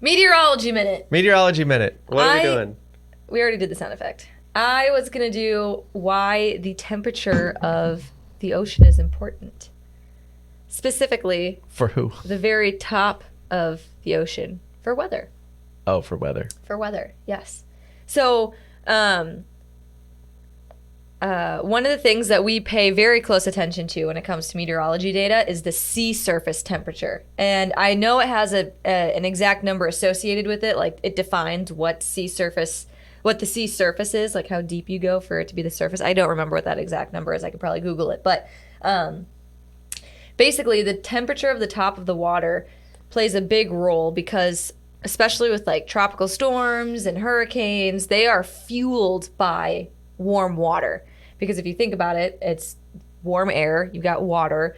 Meteorology Minute. Meteorology Minute. What are we doing? We already did the sound effect. I was going to do why the temperature of the ocean is important. Specifically, For who? the very top of the ocean for weather. Oh, for weather. For weather, yes. So, one of the things that we pay very close attention to when it comes to meteorology data is the sea surface temperature. And I know it has an exact number associated with it. Like, it defines what the sea surface is, like how deep you go for it to be the surface. I don't remember what that exact number is. I could probably Google it. But basically, the temperature of the top of the water plays a big role because, especially with like tropical storms and hurricanes, they are fueled by warm water. Because if you think about it, it's warm air, you've got water.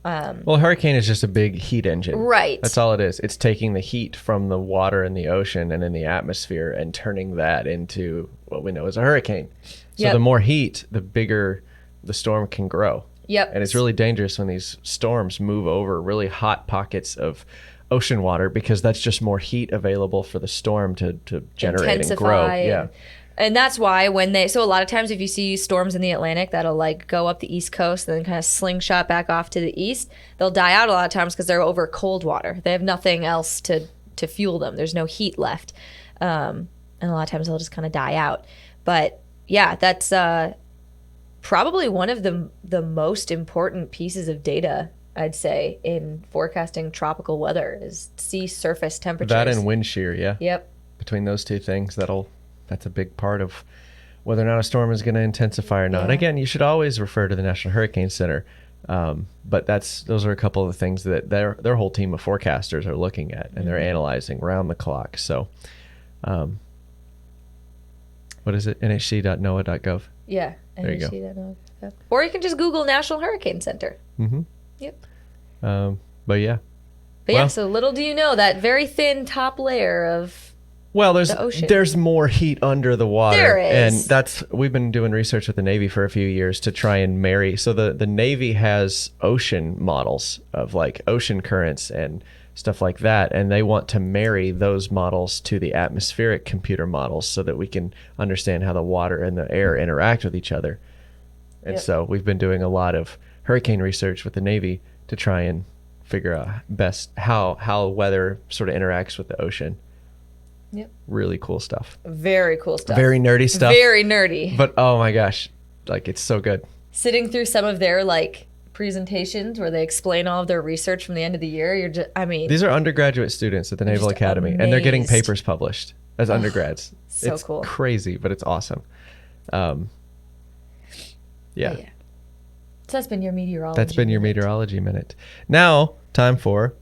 Well, a hurricane is just a big heat engine. Right. That's all it is. It's taking the heat from the water in the ocean and in the atmosphere and turning that into what we know as a hurricane. So the more heat, the bigger the storm can grow. Yep. And it's really dangerous when these storms move over really hot pockets of ocean water because that's just more heat available for the storm to generate and grow. Yeah. And that's why so a lot of times if you see storms in the Atlantic that'll like go up the East Coast and then kind of slingshot back off to the east, they'll die out a lot of times because they're over cold water. They have nothing else to fuel them. There's no heat left. And a lot of times they'll just kind of die out. But yeah, that's probably one of the most important pieces of data, I'd say, in forecasting tropical weather is sea surface temperatures. That and wind shear, yeah. Yep. Between those two things, that's a big part of whether or not a storm is going to intensify or not. Yeah. Again, you should always refer to the National Hurricane Center. But those are a couple of the things that their whole team of forecasters are looking at and they're analyzing round the clock. So, what is it? nhc.noaa.gov. Yeah. There you go. Or you can just Google National Hurricane Center. Mm-hmm. Yep. But yeah. So little do you know that very thin top layer of the ocean. There's more heat under the water. There is. And we've been doing research with the Navy for a few years to try and marry. So the Navy has ocean models of like ocean currents and stuff like that. And they want to marry those models to the atmospheric computer models so that we can understand how the water and the air interact with each other. And so we've been doing a lot of hurricane research with the Navy to try and figure out best how weather sort of interacts with the ocean. Yep. Really cool stuff. Very cool stuff. Very nerdy stuff. Very nerdy. But oh my gosh, like it's so good. Sitting through some of their like presentations where they explain all of their research from the end of the year, these are undergraduate students at the Naval Academy, and they're getting papers published as undergrads. So it's cool. Crazy, but it's awesome. Yeah. So that's been your meteorology. That's been your meteorology minute. Now, time for